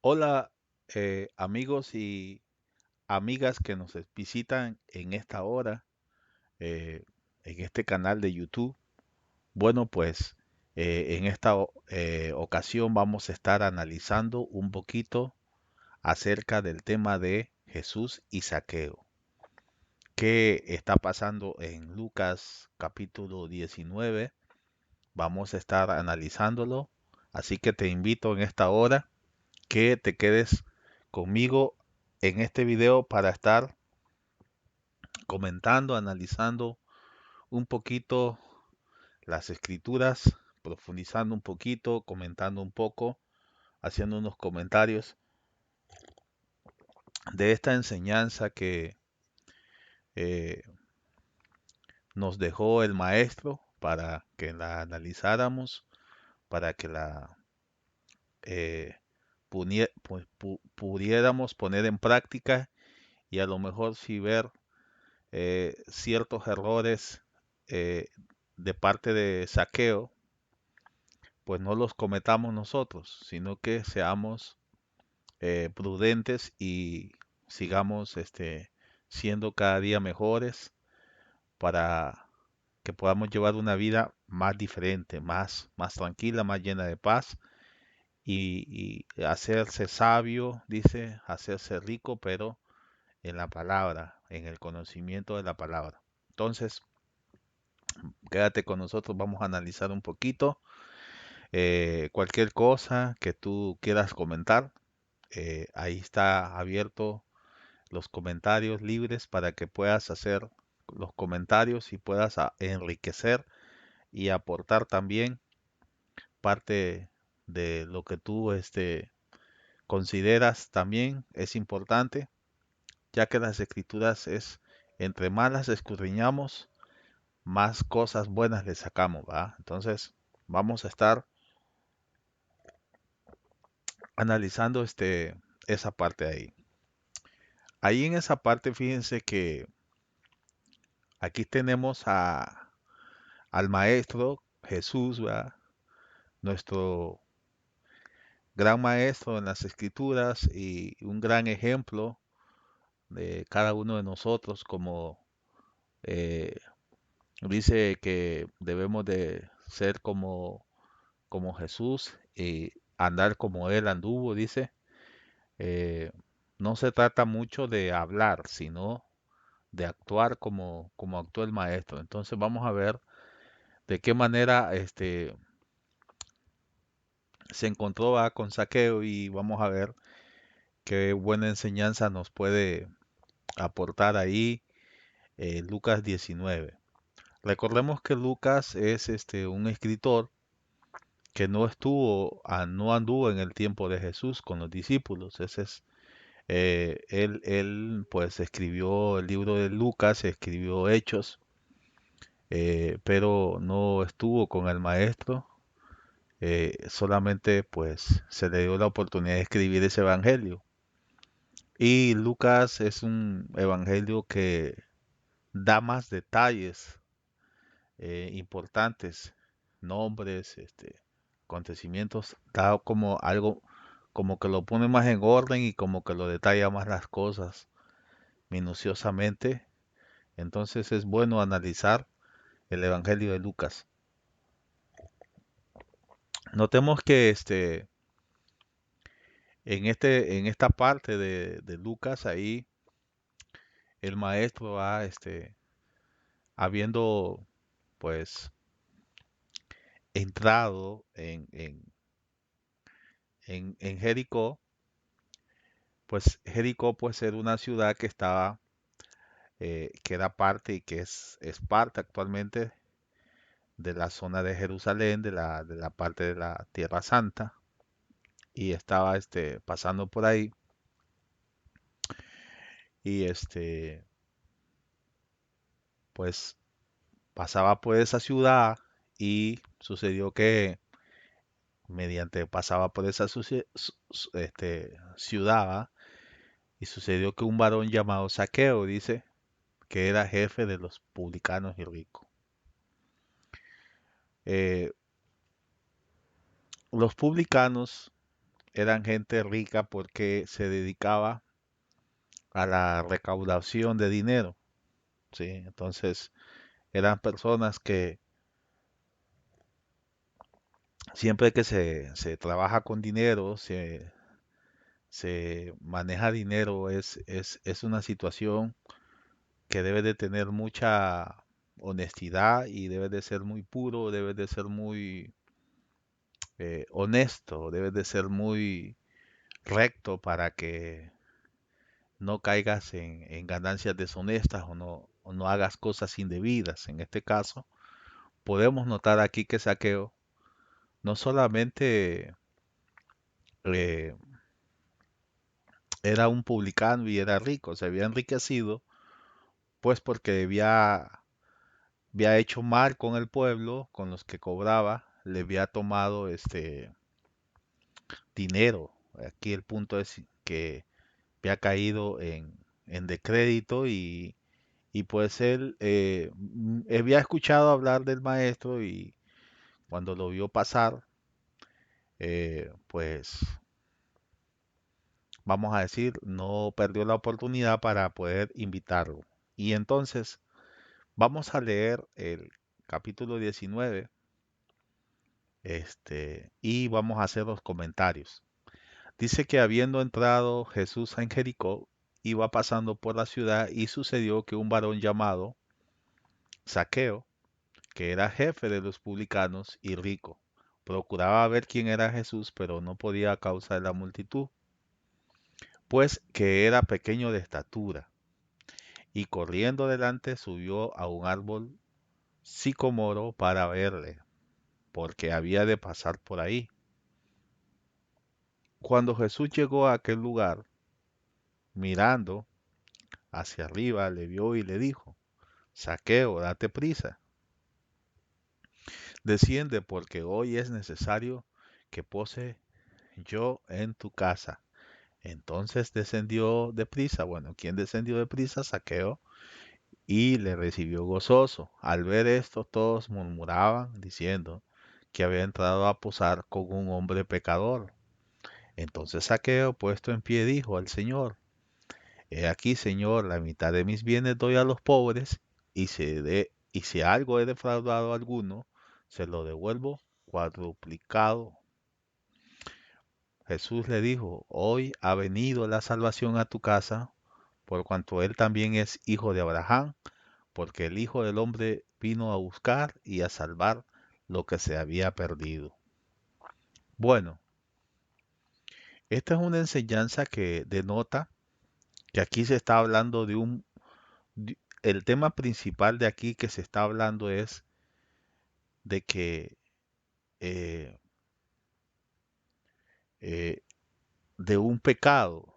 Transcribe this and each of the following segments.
Hola, amigos y amigas que nos visitan en esta hora, eh, en este canal de YouTube. Bueno, pues en esta ocasión vamos a estar analizando un poquito acerca del tema de Jesús y Saqueo. ¿Qué está pasando en Lucas capítulo 19? Vamos a estar analizándolo. Así que te invito en esta hora que te quedes conmigo en este video para estar comentando, analizando un poquito las escrituras, profundizando un poquito, comentando un poco, haciendo unos comentarios de esta enseñanza que eh, nos dejó el maestro para que la analizáramos, para que la pudiéramos poner en práctica y a lo mejor si ver ciertos errores eh, de parte de Saqueo, pues no los cometamos nosotros, sino que seamos prudentes y sigamos siendo cada día mejores para que podamos llevar una vida más diferente, más tranquila, más llena de paz y hacerse sabio, dice, hacerse rico, pero en la palabra, en el conocimiento de la palabra. Entonces, quédate con nosotros, vamos a analizar un poquito. Cualquier cosa que tú quieras comentar, ahí está abierto los comentarios libres para que puedas hacer los comentarios y puedas enriquecer y aportar también parte de lo que tú consideras también es importante, ya que las escrituras es, entre más las escudriñamos, más cosas buenas le sacamos, ¿va? Entonces, vamos a estar analizando esa parte ahí. Ahí en esa parte, fíjense que aquí tenemos al Maestro Jesús, ¿verdad? Nuestro gran Maestro en las Escrituras y un gran ejemplo de cada uno de nosotros, como eh, dice que debemos de ser como Jesús y andar como Él anduvo, dice. Eh, no se trata mucho de hablar, sino de actuar como actuó el maestro. Entonces vamos a ver de qué manera se encontró con Saqueo y vamos a ver qué buena enseñanza nos puede aportar ahí Lucas 19. Recordemos que Lucas es un escritor que no anduvo en el tiempo de Jesús con los discípulos. Ese es, él pues escribió el libro de Lucas, escribió Hechos, pero no estuvo con el maestro. Solamente pues se le dio la oportunidad de escribir ese evangelio. Y Lucas es un evangelio que da más detalles importantes, nombres, acontecimientos, da como algo, como que lo pone más en orden y como que lo detalla más las cosas minuciosamente. Entonces es bueno analizar el evangelio de Lucas. Notemos que en esta parte de Lucas, ahí el maestro va, habiendo, pues, entrado en Jericó, pues Jericó, pues, era una ciudad que estaba, que era parte y que es parte actualmente de la zona de Jerusalén, de la parte de la Tierra Santa, y estaba, pasando por ahí, y, pues, pasaba por esa ciudad y sucedió que mediante pasaba por esa ciudad, ¿va? Y sucedió que un varón llamado Saqueo, dice, que era jefe de los publicanos y ricos. Eh, los publicanos eran gente rica porque se dedicaba a la recaudación de dinero, ¿sí? Entonces eran personas que siempre que se trabaja con dinero, se maneja dinero, es una situación que debe de tener mucha honestidad y debe de ser muy puro, debe de ser muy honesto, debe de ser muy recto para que no caigas en ganancias deshonestas o no hagas cosas indebidas. En este caso, podemos notar aquí que Saqueo no solamente eh, era un publicano y era rico, se había enriquecido, pues porque había hecho mal con el pueblo, con los que cobraba, le había tomado dinero. Aquí el punto es que había caído en descrédito y pues él había escuchado hablar del maestro y cuando lo vio pasar, pues vamos a decir, no perdió la oportunidad para poder invitarlo. Y entonces vamos a leer el capítulo 19, y vamos a hacer los comentarios. Dice que habiendo entrado Jesús en Jericó, iba pasando por la ciudad y sucedió que un varón llamado Zaqueo, que era jefe de los publicanos y rico, procuraba ver quién era Jesús, pero no podía a causa de la multitud, pues que era pequeño de estatura, y corriendo delante subió a un árbol sicomoro para verle, porque había de pasar por ahí. Cuando Jesús llegó a aquel lugar, mirando hacia arriba, le vio y le dijo, Saqueo, date prisa, desciende porque hoy es necesario que pose yo en tu casa. Entonces descendió de prisa. Bueno, ¿quién descendió de prisa? Saqueo. Y le recibió gozoso. Al ver esto, todos murmuraban, diciendo que había entrado a posar con un hombre pecador. Entonces Saqueo, puesto en pie, dijo al Señor, He aquí, Señor, la mitad de mis bienes doy a los pobres, y si algo he defraudado a alguno, se lo devuelvo cuadruplicado. Jesús le dijo, Hoy ha venido la salvación a tu casa, por cuanto él también es hijo de Abraham, porque el Hijo del Hombre vino a buscar y a salvar lo que se había perdido. Bueno, esta es una enseñanza que denota que aquí se está hablando el tema principal de aquí que se está hablando es de que eh, eh, de un pecado.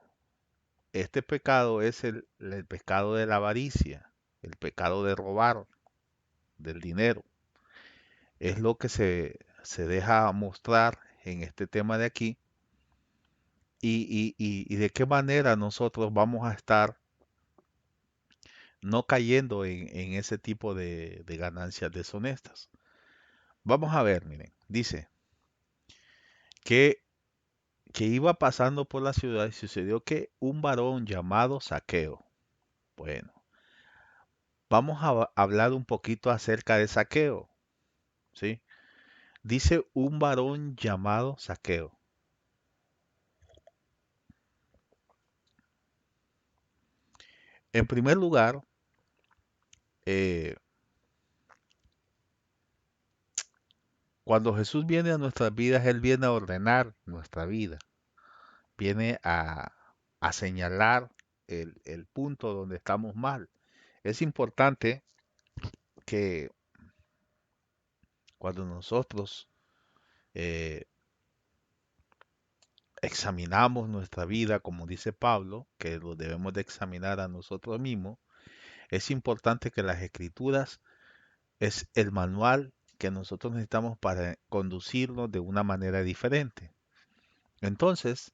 Este pecado es el pecado de la avaricia, el pecado de robar del dinero. Es lo que se deja mostrar en este tema de aquí y de qué manera nosotros vamos a estar no cayendo en ese tipo de ganancias deshonestas. Vamos a ver, miren, dice que, que iba pasando por la ciudad y sucedió que un varón llamado Saqueo, bueno, vamos a hablar un poquito acerca de Saqueo, ¿sí? Dice un varón llamado Saqueo. En primer lugar, eh, cuando Jesús viene a nuestras vidas, Él viene a ordenar nuestra vida, viene a señalar el punto donde estamos mal. Es importante que cuando nosotros eh, examinamos nuestra vida, como dice Pablo, que lo debemos de examinar a nosotros mismos, es importante que las escrituras es el manual que nosotros necesitamos para conducirnos de una manera diferente. Entonces,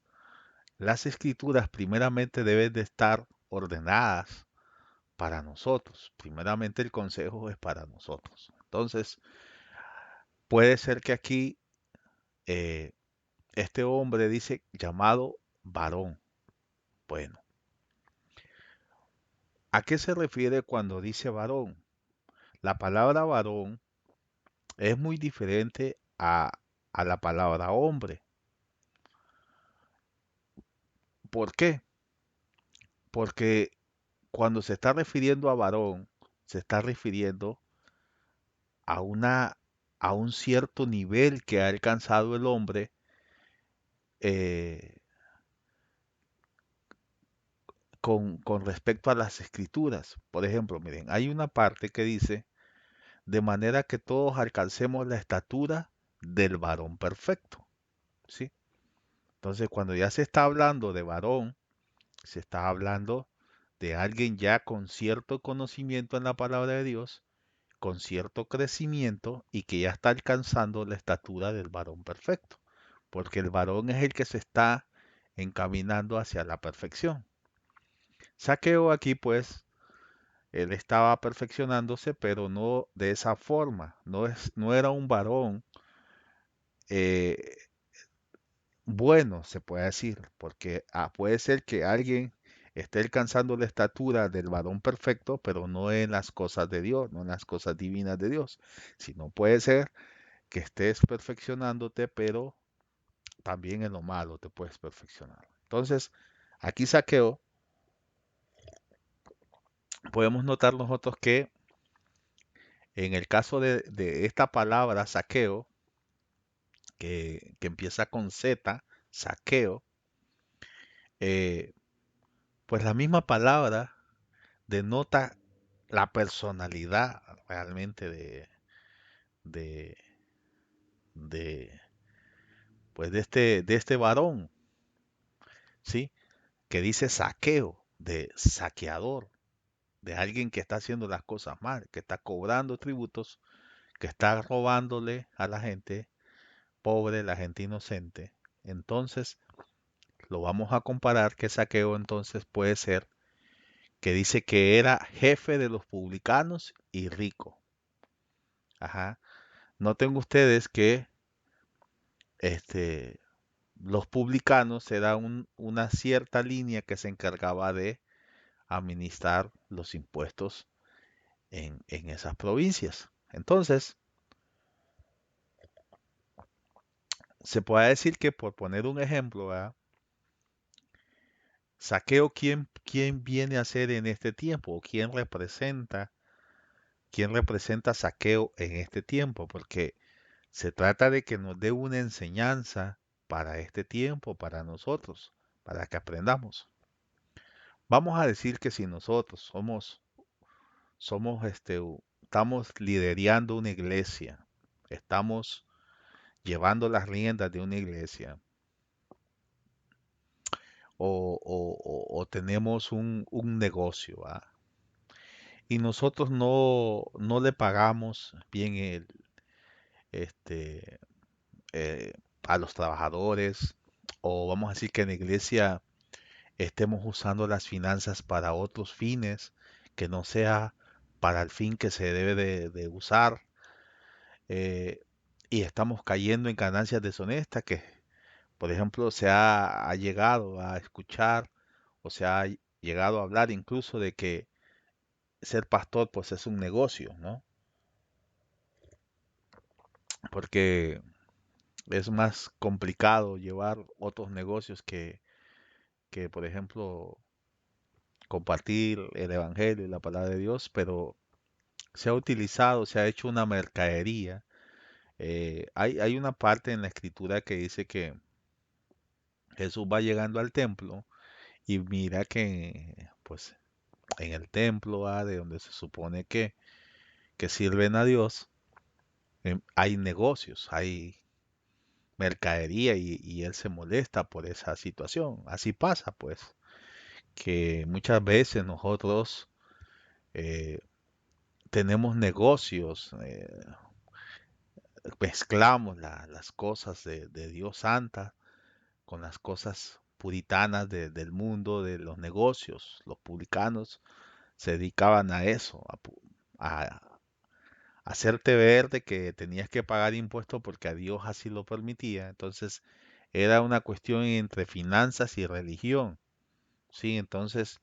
las escrituras primeramente deben de estar ordenadas para nosotros. Primeramente el consejo es para nosotros. Entonces, puede ser que aquí eh, este hombre dice llamado varón. Bueno, ¿a qué se refiere cuando dice varón? La palabra varón es muy diferente a la palabra hombre. ¿Por qué? Porque cuando se está refiriendo a varón, se está refiriendo a a un cierto nivel que ha alcanzado el hombre eh, con respecto a las escrituras. Por ejemplo, miren, hay una parte que dice, de manera que todos alcancemos la estatura del varón perfecto, ¿sí? Entonces, cuando ya se está hablando de varón, se está hablando de alguien ya con cierto conocimiento en la palabra de Dios, con cierto crecimiento y que ya está alcanzando la estatura del varón perfecto, porque el varón es el que se está encaminando hacia la perfección. Saqueo aquí, pues, él estaba perfeccionándose, pero no de esa forma. No era un varón eh, bueno, se puede decir, porque puede ser que alguien esté alcanzando la estatura del varón perfecto, pero no en las cosas de Dios, no en las cosas divinas de Dios, sino puede ser que estés perfeccionándote, pero también en lo malo te puedes perfeccionar. Entonces, aquí Saqueo, podemos notar nosotros que en el caso de esta palabra saqueo, que empieza con Z, saqueo, eh, pues la misma palabra denota la personalidad realmente de, de, de este varón, ¿sí? Que dice saqueo, de saqueador, de alguien que está haciendo las cosas mal, que está cobrando tributos, que está robándole a la gente pobre, la gente inocente. Entonces, lo vamos a comparar que saqueo entonces puede ser que dice que era jefe de los publicanos y rico. Ajá. Noten ustedes que este, los publicanos era una cierta línea que se encargaba de administrar los impuestos en esas provincias. Entonces, se puede decir que por poner un ejemplo, ¿verdad? Saqueo, ¿quién viene a ser en este tiempo? ¿O quién representa Saqueo en este tiempo? Porque se trata de que nos dé una enseñanza para este tiempo, para nosotros, para que aprendamos. Vamos a decir que si nosotros estamos liderando una iglesia, estamos llevando las riendas de una iglesia, o tenemos un negocio, ¿ah? Y nosotros no le pagamos bien este, eh, a los trabajadores, o vamos a decir que en la iglesia estemos usando las finanzas para otros fines, que no sea para el fin que se debe de usar, eh, y estamos cayendo en ganancias deshonestas que, por ejemplo, ha llegado a escuchar o se ha llegado a hablar incluso de que ser pastor pues es un negocio, ¿no? Porque es más complicado llevar otros negocios que, por ejemplo, compartir el Evangelio y la palabra de Dios, pero se ha utilizado, se ha hecho una mercadería. Hay una parte en la escritura que dice que Jesús va llegando al templo y mira que, pues, en el templo, de donde se supone que sirven a Dios, hay negocios, hay mercadería y él se molesta por esa situación. Así pasa, pues, que muchas veces nosotros eh, tenemos negocios, mezclamos las cosas de Dios Santa con las cosas puritanas del mundo, de los negocios. Los publicanos se dedicaban a eso, a hacerte ver de que tenías que pagar impuestos porque a Dios así lo permitía. Entonces, era una cuestión entre finanzas y religión, ¿sí? Entonces,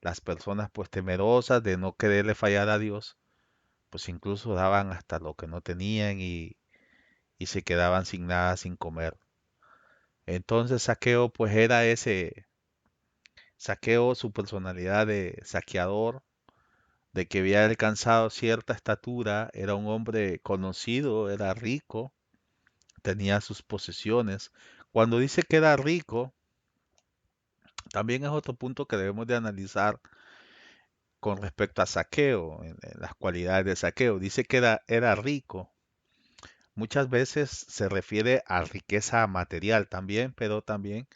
las personas pues temerosas de no quererle fallar a Dios, pues incluso daban hasta lo que no tenían y se quedaban sin nada, sin comer. Entonces Saqueo pues era ese, Saqueo su personalidad de saqueador, de que había alcanzado cierta estatura, era un hombre conocido, era rico, tenía sus posesiones. Cuando dice que era rico, también es otro punto que debemos de analizar con respecto a Saqueo, en las cualidades de Saqueo. Dice que era rico. Muchas veces se refiere a riqueza material también, pero también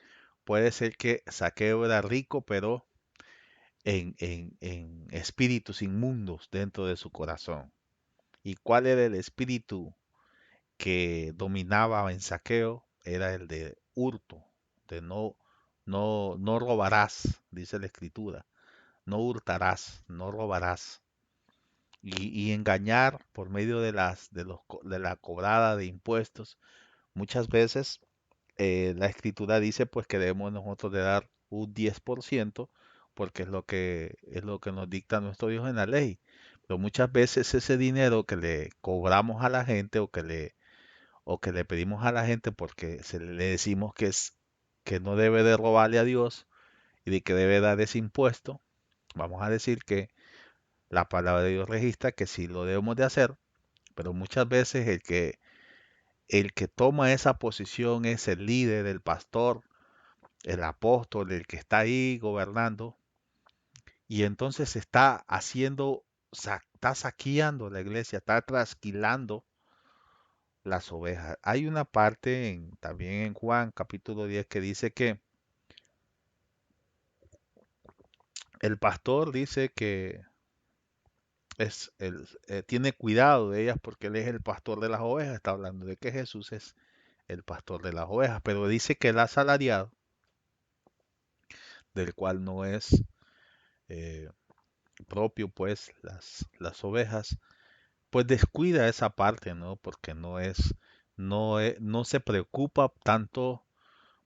puede ser que Saqueo era rico, pero en espíritus inmundos dentro de su corazón. ¿Y cuál era el espíritu que dominaba en Saqueo? Era el de hurto, de no robarás, dice la escritura. No hurtarás, no robarás. Y engañar por medio de la cobrada de impuestos. Muchas veces la escritura dice pues que debemos nosotros de dar un 10% porque es lo que nos dicta nuestro Dios en la ley. Pero muchas veces ese dinero que le cobramos a la gente o que le pedimos a la gente porque le decimos que no debe de robarle a Dios y de que debe dar ese impuesto, vamos a decir que la palabra de Dios registra que sí lo debemos de hacer, pero muchas veces el que toma esa posición es el líder, el pastor, el apóstol, el que está ahí gobernando, y entonces está haciendo, está saqueando la iglesia, está trasquilando las ovejas. Hay una parte también en Juan capítulo 10 que dice que el pastor dice que tiene cuidado de ellas porque él es el pastor de las ovejas. Está hablando de que Jesús es el pastor de las ovejas, pero dice que el asalariado, del cual no es eh, propio, pues las ovejas, pues descuida esa parte, ¿no? Porque no se preocupa tanto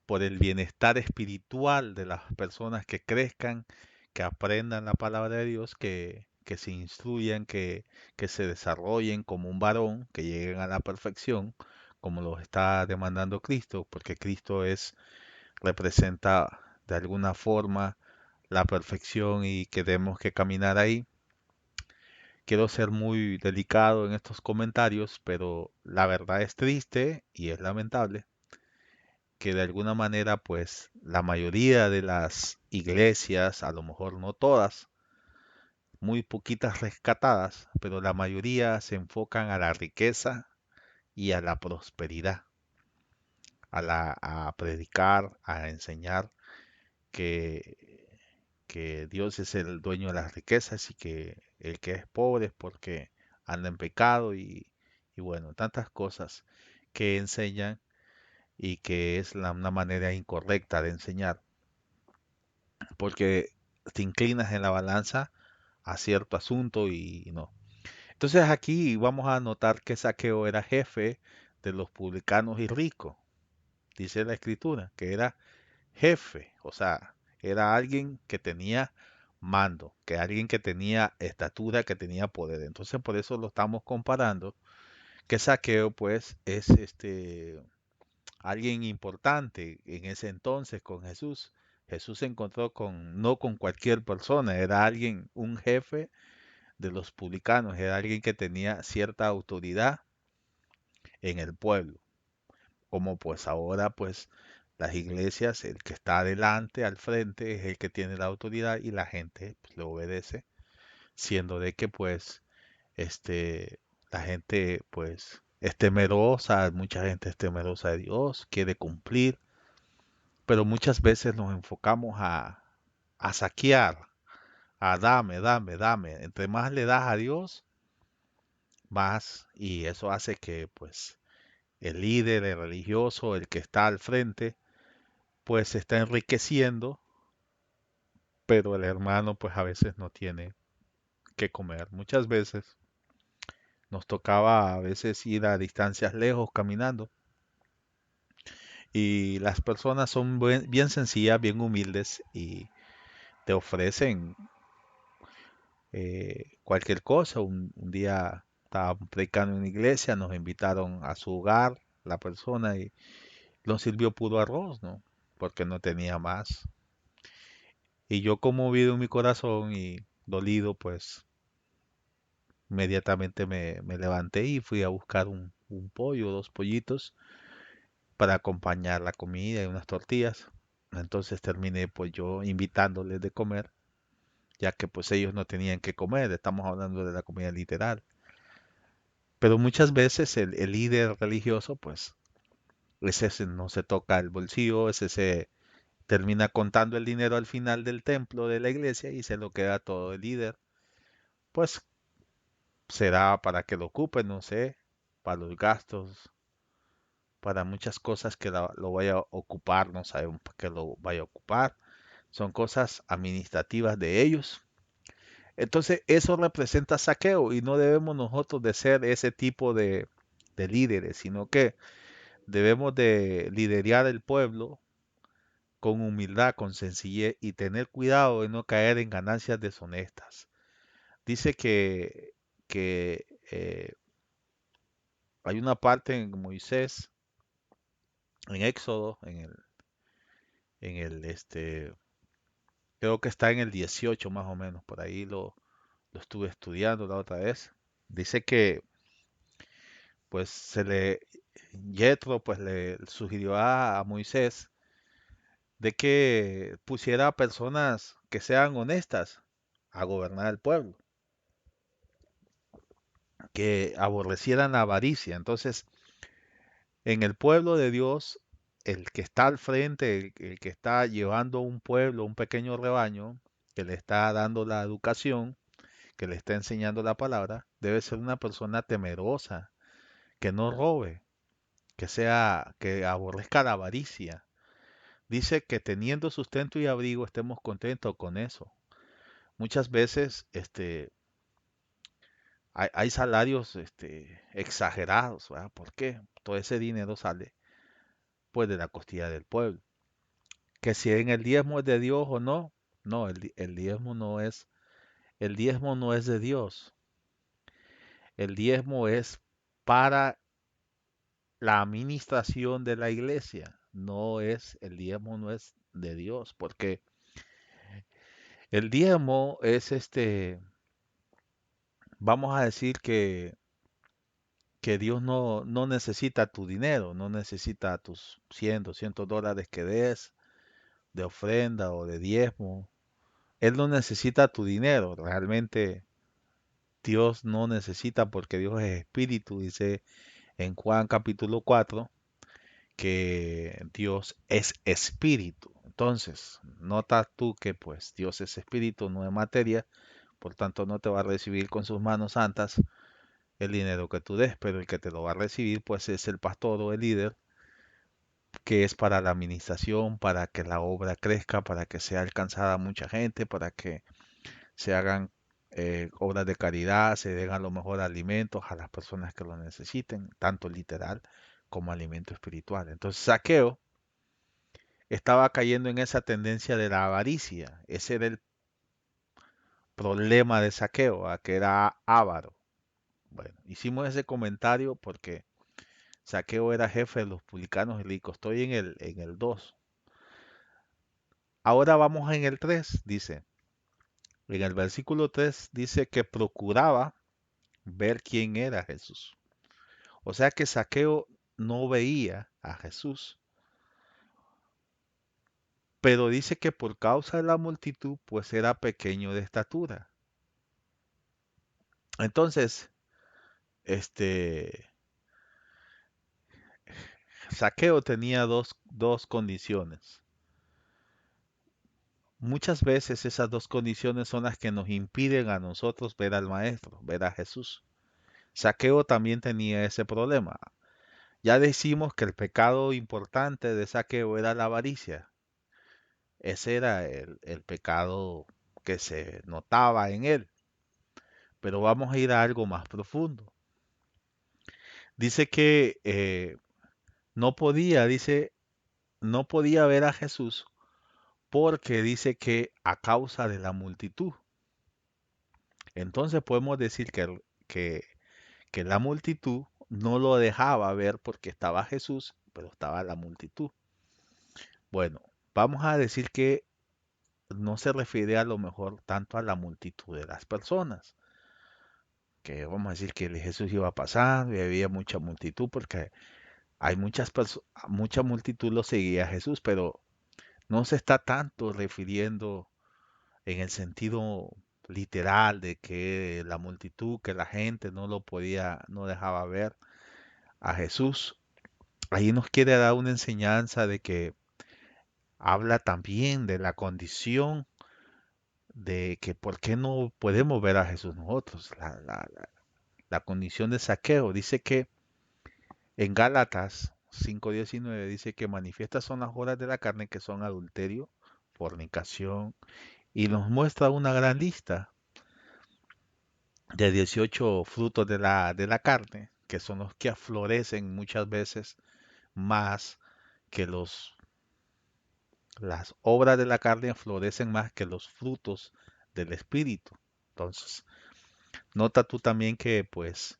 por el bienestar espiritual de las personas que crezcan, que aprendan la palabra de Dios, que se instruyan, que se desarrollen como un varón, que lleguen a la perfección, como lo está demandando Cristo, porque Cristo representa de alguna forma la perfección y que tenemos que caminar ahí. Quiero ser muy delicado en estos comentarios, pero la verdad es triste y es lamentable que de alguna manera, pues la mayoría de las iglesias, a lo mejor no todas, muy poquitas rescatadas, pero la mayoría se enfocan a la riqueza y a la prosperidad, a predicar, a enseñar que, que Dios es el dueño de las riquezas y que el que es pobre es porque anda en pecado y bueno, tantas cosas que enseñan y que es una manera incorrecta de enseñar, porque te inclinas en la balanza a cierto asunto y no. Entonces aquí vamos a notar que Saqueo era jefe de los publicanos y ricos, dice la escritura, que era jefe, o sea, era alguien que tenía mando, que alguien que tenía estatura, que tenía poder. Entonces por eso lo estamos comparando, que Saqueo pues es alguien importante en ese entonces con Jesús. Jesús se encontró no con cualquier persona, era alguien, un jefe de los publicanos, era alguien que tenía cierta autoridad en el pueblo, como pues ahora pues las iglesias, el que está adelante, al frente, es el que tiene la autoridad y la gente pues, le obedece, siendo de que pues este, la gente pues es temerosa, mucha gente es temerosa de Dios, quiere cumplir, pero muchas veces nos enfocamos a saquear, a dame, dame, dame. Entre más le das a Dios, más, y eso hace que pues el líder, el religioso, el que está al frente, pues se está enriqueciendo, pero el hermano pues a veces no tiene que comer. Muchas veces nos tocaba a veces ir a distancias lejos caminando Y las personas son bien sencillas, bien humildes y te ofrecen cualquier cosa. Un día estábamos predicando en una iglesia, nos invitaron a su hogar, la persona, y nos sirvió puro arroz, ¿no? Porque no tenía más. Y yo conmovido en mi corazón y dolido, pues inmediatamente me levanté y fui a buscar un pollo, dos pollitos para acompañar la comida y unas tortillas. Entonces terminé pues yo invitándoles de comer, ya que pues ellos no tenían que comer, estamos hablando de la comida literal. Pero muchas veces el líder religioso pues ese no se toca el bolsillo, ese se termina contando el dinero al final del templo de la iglesia y se lo queda todo el líder. Pues será para que lo ocupe, no sé, para los gastos, para muchas cosas que lo vaya a ocupar, no sabemos para qué lo vaya a ocupar. Son cosas administrativas de ellos. Entonces eso representa saqueo y no debemos nosotros de ser ese tipo de líderes, sino que debemos de liderar el pueblo con humildad, con sencillez y tener cuidado de no caer en ganancias deshonestas. Dice que hay una parte en Moisés, en Éxodo, creo que está en el 18 más o menos, por ahí lo estuve estudiando la otra vez. Dice que pues Yetro pues le sugirió a Moisés de que pusiera personas que sean honestas a gobernar el pueblo, que aborrecieran la avaricia. Entonces, en el pueblo de Dios, el que está al frente, el que está llevando un pueblo, un pequeño rebaño, que le está dando la educación, que le está enseñando la palabra, debe ser una persona temerosa, que no robe, que aborrezca la avaricia. Dice que teniendo sustento y abrigo estemos contentos con eso. Muchas veces, hay salarios, exagerados, ¿verdad? ¿Por qué? Todo ese dinero sale, pues, de la costilla del pueblo. Que si en el diezmo es de Dios o no, no, el diezmo no es de Dios. El diezmo es para la administración de la iglesia. El diezmo no es de Dios, porque el diezmo es vamos a decir que Dios no necesita tu dinero, no necesita tus 100, $200 que des de ofrenda o de diezmo. Él no necesita tu dinero, realmente Dios no necesita porque Dios es espíritu, dice en Juan capítulo 4 que Dios es espíritu. Entonces, nota tú que pues Dios es espíritu, no es materia, por tanto no te va a recibir con sus manos santas el dinero que tú des, pero el que te lo va a recibir pues es el pastor o el líder, que es para la administración, para que la obra crezca, para que sea alcanzada mucha gente, para que se hagan obras de caridad, se den a lo mejor alimentos a las personas que lo necesiten, tanto literal como alimento espiritual. Entonces Saqueo estaba cayendo en esa tendencia de la avaricia. Ese era el problema de Saqueo, a que era avaro. Bueno, hicimos ese comentario porque Saqueo era jefe de los publicanos y ricos. Estoy en el 2. Ahora vamos en el 3, dice. En el versículo 3 dice que procuraba ver quién era Jesús. O sea que Saqueo no veía a Jesús, pero dice que por causa de la multitud, pues era pequeño de estatura. Entonces, este, Saqueo tenía dos condiciones. Muchas veces esas dos condiciones son las que nos impiden a nosotros ver al Maestro, ver a Jesús. Saqueo también tenía ese problema. Ya decimos que el pecado importante de Saqueo era la avaricia. Ese era el pecado que se notaba en él. Pero vamos a ir a algo más profundo. Dice que no podía, dice, no podía ver a Jesús porque dice que a causa de la multitud. Entonces podemos decir que la multitud no lo dejaba ver porque estaba Jesús, pero estaba la multitud. Bueno, vamos a decir que no se refiere a lo mejor tanto a la multitud de las personas, que vamos a decir que Jesús iba pasando y había mucha multitud porque hay muchas personas, mucha multitud lo seguía a Jesús, pero no se está tanto refiriendo en el sentido literal de que la multitud, que la gente no lo podía, no dejaba ver a Jesús. Ahí nos quiere dar una enseñanza de que habla también de la condición de que por qué no podemos ver a Jesús nosotros, la condición de saqueo. Dice que en Gálatas 5:19 dice que manifiestas son las obras de la carne que son adulterio, fornicación, y nos muestra una gran lista de 18 frutos de la carne, que son los que florecen muchas veces más que las obras de la carne florecen más que los frutos del espíritu. Entonces, nota tú también que pues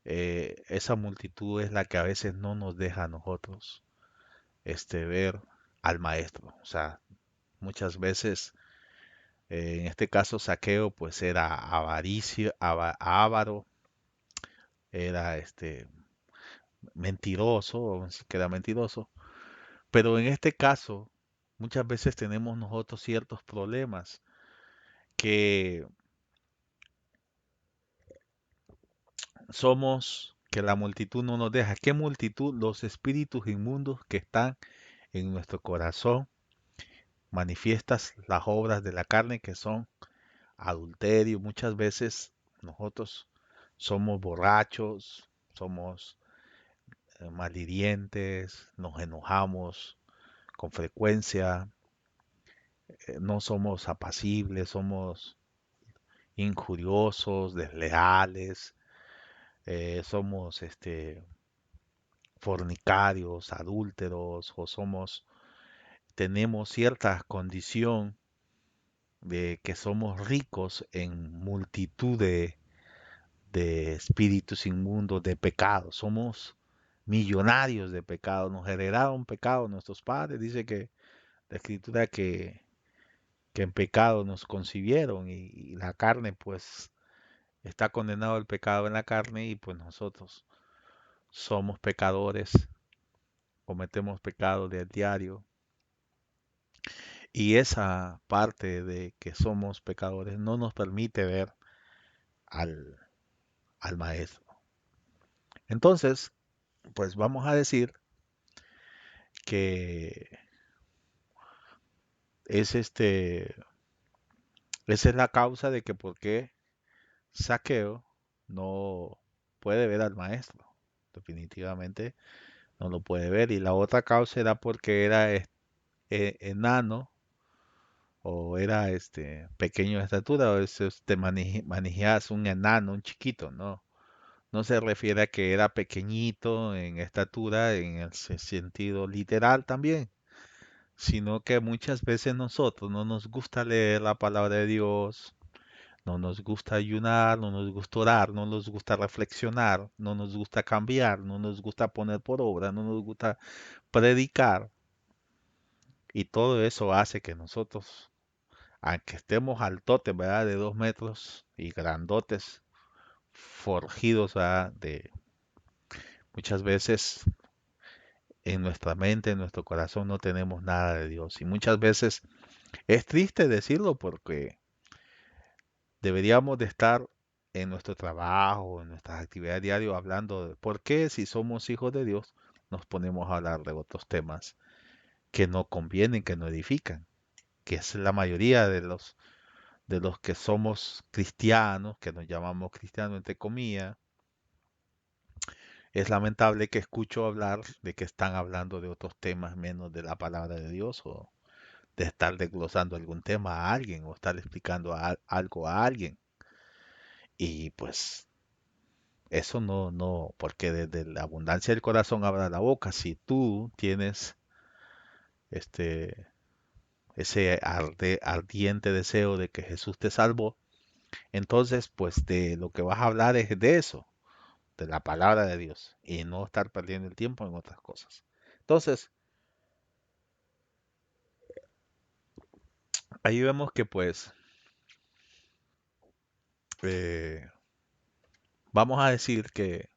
esa multitud es la que a veces no nos deja a nosotros ver al maestro. O sea, muchas veces, en este caso Saqueo, pues era avaricio, avaro, era mentiroso, que era mentiroso. Pero en este caso, muchas veces tenemos nosotros ciertos problemas que que la multitud no nos deja. ¿Qué multitud? Los espíritus inmundos que están en nuestro corazón, manifiestas las obras de la carne que son adulterio. Muchas veces nosotros somos borrachos, somos malhirientes, nos enojamos con frecuencia, no somos apacibles, somos injuriosos, desleales, somos fornicarios, adúlteros, o tenemos cierta condición de que somos ricos en multitud de espíritus inmundos, de pecados. Somos millonarios de pecados. Nos heredaron pecado nuestros padres. Dice que la escritura que en pecado nos concibieron y la carne pues está condenado el pecado en la carne y pues nosotros somos pecadores, cometemos pecado del diario. Y esa parte de que somos pecadores no nos permite ver al, al maestro. Entonces, pues vamos a decir que es esa es la causa de que por qué Saqueo no puede ver al maestro. Definitivamente no lo puede ver. Y la otra causa era porque era enano o era pequeño de estatura, o te manejabas un enano, un chiquito, ¿no? No se refiere a que era pequeñito en estatura en el sentido literal también, sino que muchas veces nosotros no nos gusta leer la palabra de Dios, no nos gusta ayunar, no nos gusta orar, no nos gusta reflexionar, no nos gusta cambiar, no nos gusta poner por obra, no nos gusta predicar, y todo eso hace que nosotros, aunque estemos altotes, ¿verdad? De 2 metros y grandotes, forjidos, ¿verdad? Muchas veces en nuestra mente, en nuestro corazón no tenemos nada de Dios. Y muchas veces es triste decirlo porque deberíamos de estar en nuestro trabajo, en nuestras actividades diarias hablando de por qué si somos hijos de Dios nos ponemos a hablar de otros temas que no convienen, que no edifican, que es la mayoría de los que somos cristianos, que nos llamamos cristianos entre comillas. Es lamentable que escucho hablar de que están hablando de otros temas menos de la palabra de Dios o de estar desglosando algún tema a alguien o estar explicando algo a alguien. Y pues eso no, porque desde la abundancia del corazón habla la boca. Si tú tienes este, ese ardiente deseo de que Jesús te salvó, entonces pues de lo que vas a hablar es de eso, de la palabra de Dios y no estar perdiendo el tiempo en otras cosas. Entonces, ahí vemos que pues eh, vamos a decir que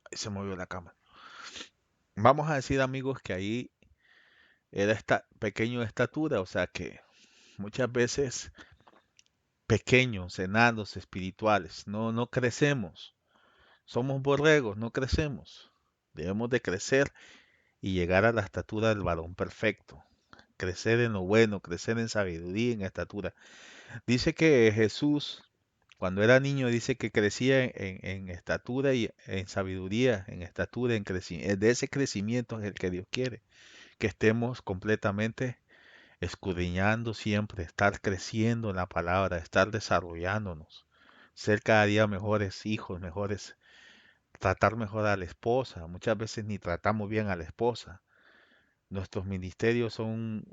ahí se movió la cámara. Vamos a decir, amigos, que ahí era esta pequeño de estatura, o sea que muchas veces pequeños, enanos espirituales, no crecemos. Somos borregos, no crecemos. Debemos de crecer y llegar a la estatura del varón perfecto. Crecer en lo bueno, crecer en sabiduría, en estatura. Dice que Jesús, cuando era niño, dice que crecía en estatura y en sabiduría, en estatura, en crecimiento. De ese crecimiento es el que Dios quiere, que estemos completamente escudriñando siempre, estar creciendo en la palabra, estar desarrollándonos, ser cada día mejores hijos, mejores, tratar mejor a la esposa. Muchas veces ni tratamos bien a la esposa. Nuestros ministerios son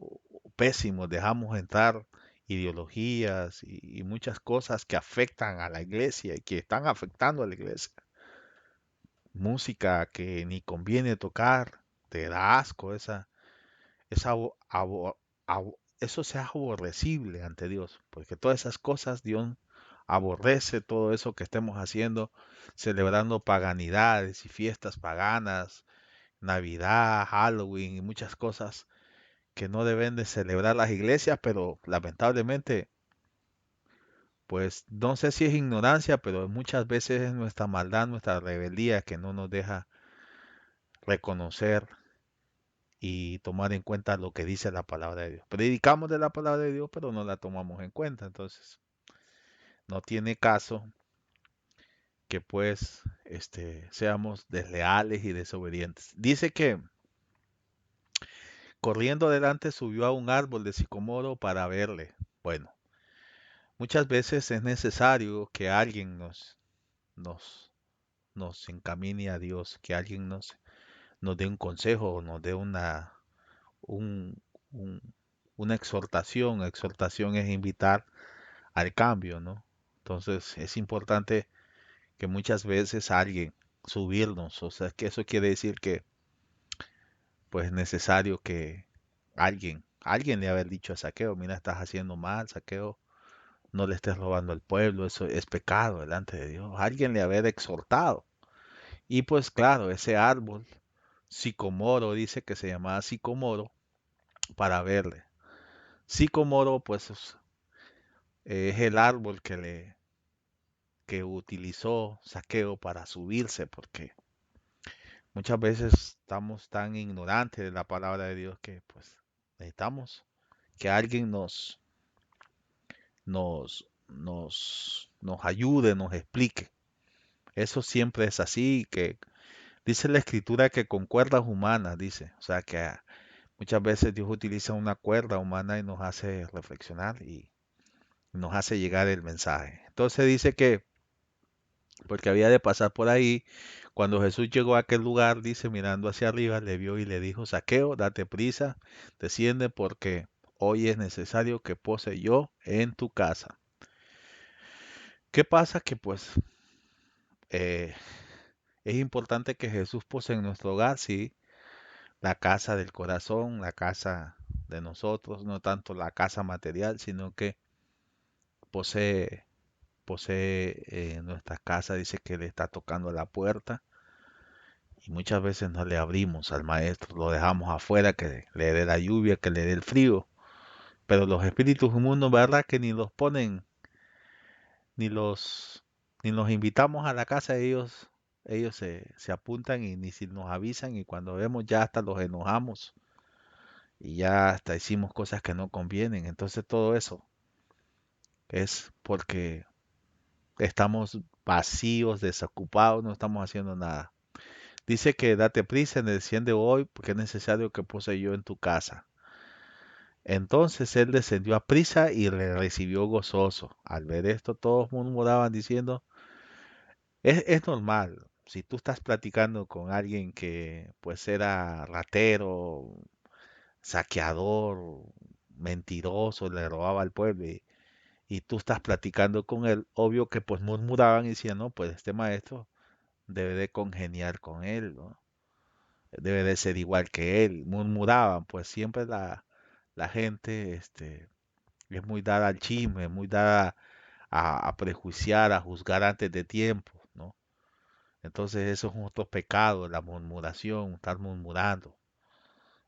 pésimos, dejamos entrar ideologías y muchas cosas que afectan a la iglesia y que están afectando a la iglesia. Música que ni conviene tocar, te da asco, eso sea aborrecible ante Dios, porque todas esas cosas Dios aborrece todo eso que estemos haciendo, celebrando paganidades y fiestas paganas, Navidad, Halloween y muchas cosas que no deben de celebrar las iglesias, pero lamentablemente, pues no sé si es ignorancia, pero muchas veces es nuestra maldad, nuestra rebeldía que no nos deja reconocer y tomar en cuenta lo que dice la palabra de Dios. Predicamos de la palabra de Dios, pero no la tomamos en cuenta, entonces no tiene caso que pues seamos desleales y desobedientes. Dice que corriendo adelante subió a un árbol de sicomoro para verle. Bueno, muchas veces es necesario que alguien nos, nos encamine a Dios, que alguien nos dé un consejo o nos dé un, un- una exhortación. Exhortación es invitar al cambio, ¿no? Entonces es importante que muchas veces alguien subirnos, o sea, que eso quiere decir que pues es necesario que alguien le haber dicho a Saqueo, mira, estás haciendo mal, Saqueo, no le estés robando al pueblo, eso es pecado delante de Dios. Alguien le haber exhortado. Y pues claro, ese árbol, sicomoro, dice que se llamaba sicomoro para verle. Sicomoro pues es el árbol que utilizó Saqueo para subirse, porque muchas veces estamos tan ignorantes de la palabra de Dios que pues necesitamos que alguien nos ayude, nos explique. Eso siempre es así, que dice la escritura que con cuerdas humanas, dice. O sea que muchas veces Dios utiliza una cuerda humana y nos hace reflexionar y nos hace llegar el mensaje. Entonces dice que, porque había de pasar por ahí, cuando Jesús llegó a aquel lugar, dice, mirando hacia arriba, le vio y le dijo, Saqueo, date prisa, desciende porque hoy es necesario que pose yo en tu casa. ¿Qué pasa? Que pues eh, es importante que Jesús pose en nuestro hogar, sí, la casa del corazón, la casa de nosotros, no tanto la casa material, sino que posee, posee nuestra casa, dice que le está tocando a la puerta y muchas veces no le abrimos al maestro, lo dejamos afuera, que le dé la lluvia, que le dé el frío, pero los espíritus inmundos, ¿verdad? Que ni los ponen, ni los, ni los invitamos a la casa, ellos se apuntan y ni si nos avisan y cuando vemos ya hasta los enojamos y ya hasta hicimos cosas que no convienen. Entonces todo eso es porque estamos vacíos, desocupados, no estamos haciendo nada. Dice que date prisa, desciende hoy porque es necesario que pose yo en tu casa. Entonces él descendió a prisa y le recibió gozoso. Al ver esto, todos murmuraban diciendo, es normal. si tú estás platicando con alguien que pues era ratero, saqueador, mentiroso, le robaba al pueblo y tú estás platicando con él, obvio que pues murmuraban y decían, no, pues este maestro debe de congeniar con él, ¿no? Debe de ser igual que él. Murmuraban, pues siempre la gente es muy dada al chisme, muy dada a prejuiciar, a juzgar antes de tiempo, ¿no? Entonces eso es otro pecado, la murmuración, estar murmurando.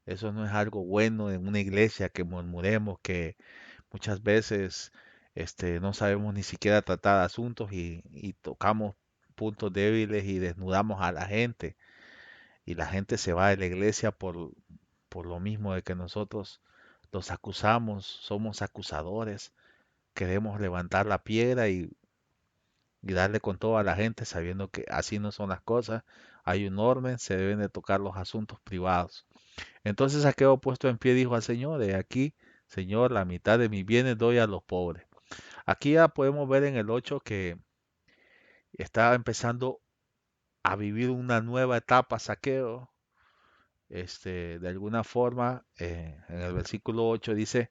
Eso no es algo bueno en una iglesia que murmuremos, que muchas veces no sabemos ni siquiera tratar asuntos y tocamos puntos débiles y desnudamos a la gente. Y la gente se va de la iglesia por lo mismo de que nosotros los acusamos, somos acusadores, queremos levantar la piedra y darle con todo a la gente sabiendo que así no son las cosas. Hay un orden, se deben de tocar los asuntos privados. Entonces Saqueo puesto en pie dijo al Señor, de aquí, Señor, la mitad de mis bienes doy a los pobres. Aquí ya podemos ver en el 8 que está empezando a vivir una nueva etapa Saqueo. De alguna forma, en el versículo 8 dice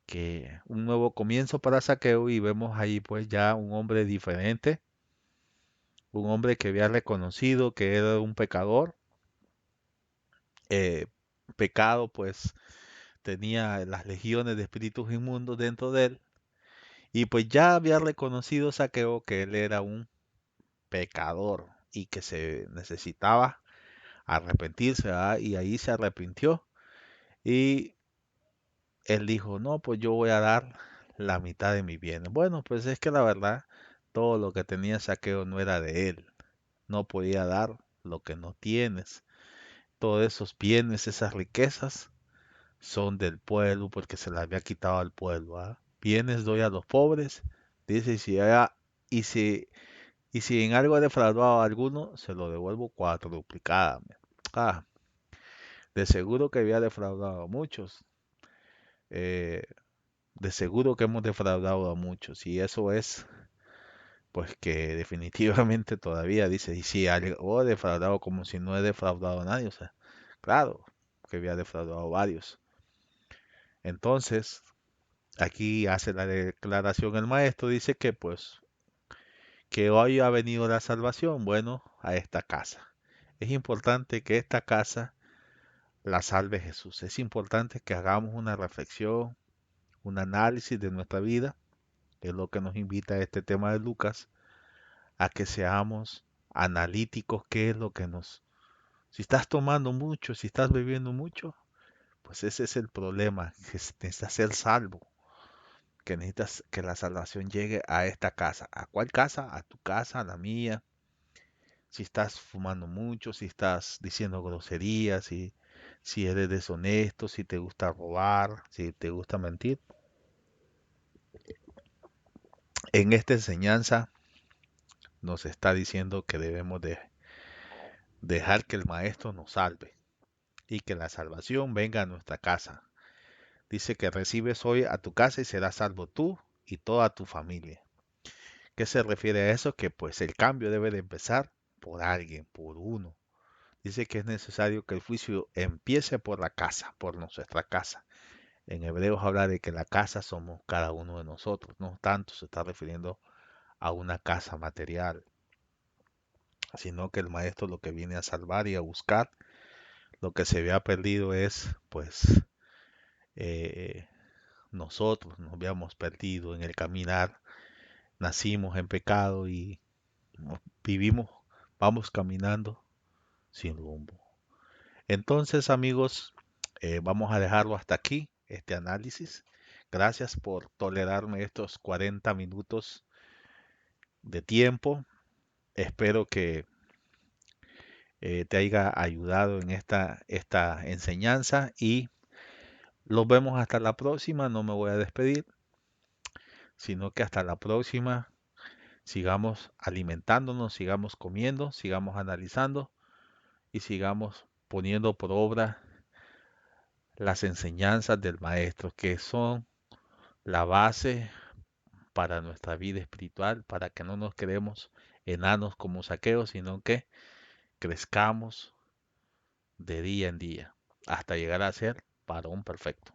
que un nuevo comienzo para Saqueo y vemos ahí pues ya un hombre diferente, un hombre que había reconocido que era un pecador, eh, pecado pues tenía las legiones de espíritus inmundos dentro de él y pues ya había reconocido Saqueo que él era un pecador y que se necesitaba arrepentirse, ¿verdad? Y ahí se arrepintió y él dijo, no, pues yo voy a dar la mitad de mi bienes. Bueno, pues es que la verdad, todo lo que tenía Saqueo no era de él, no podía dar lo que no tienes. Todos esos bienes, esas riquezas, son del pueblo porque se las había quitado al pueblo. ¿Ah? Bienes doy a los pobres, dice, y si, y si en algo he defraudado a alguno, se lo devuelvo cuatro duplicada. Ah, de seguro que había defraudado a muchos. eh, de seguro que hemos defraudado a muchos. Y eso es, pues que definitivamente todavía dice, y si algo he defraudado como si no he defraudado a nadie. O sea, claro que había defraudado a varios. Entonces, aquí hace la declaración el maestro, dice que pues que hoy ha venido la salvación, bueno, a esta casa. Es importante que esta casa la salve Jesús. Es importante que hagamos una reflexión, un análisis de nuestra vida, que es lo que nos invita a este tema de Lucas, a que seamos analíticos, qué es lo que nos... Si estás tomando mucho, si estás bebiendo mucho, pues ese es el problema, que necesitas ser salvo, que necesitas que la salvación llegue a esta casa. ¿A cuál casa? A tu casa, a la mía. Si estás fumando mucho, si estás diciendo groserías, si eres deshonesto, si te gusta robar, si te gusta mentir. En esta enseñanza nos está diciendo que debemos de dejar que el Maestro nos salve y que la salvación venga a nuestra casa. Dice que recibes hoy a tu casa y serás salvo tú y toda tu familia. ¿Qué se refiere a eso? Que pues el cambio debe de empezar por alguien, por uno. Dice que es necesario que el juicio empiece por la casa, por nuestra casa. En Hebreos habla de que la casa somos cada uno de nosotros, no tanto se está refiriendo a una casa material, sino que el maestro lo que viene a salvar y a buscar, lo que se había perdido es pues eh, nosotros nos habíamos perdido en el caminar, nacimos en pecado y vivimos, vamos caminando sin rumbo. Entonces, amigos, vamos a dejarlo hasta aquí, este análisis. Gracias por tolerarme estos 40 minutos de tiempo. Espero que te haya ayudado en esta enseñanza y los vemos hasta la próxima. No me voy a despedir, sino que hasta la próxima. Sigamos alimentándonos, sigamos comiendo, sigamos analizando y sigamos poniendo por obra las enseñanzas del Maestro, que son la base para nuestra vida espiritual, para que no nos quedemos enanos como Saqueo, sino que crezcamos de día en día hasta llegar a ser varón perfecto.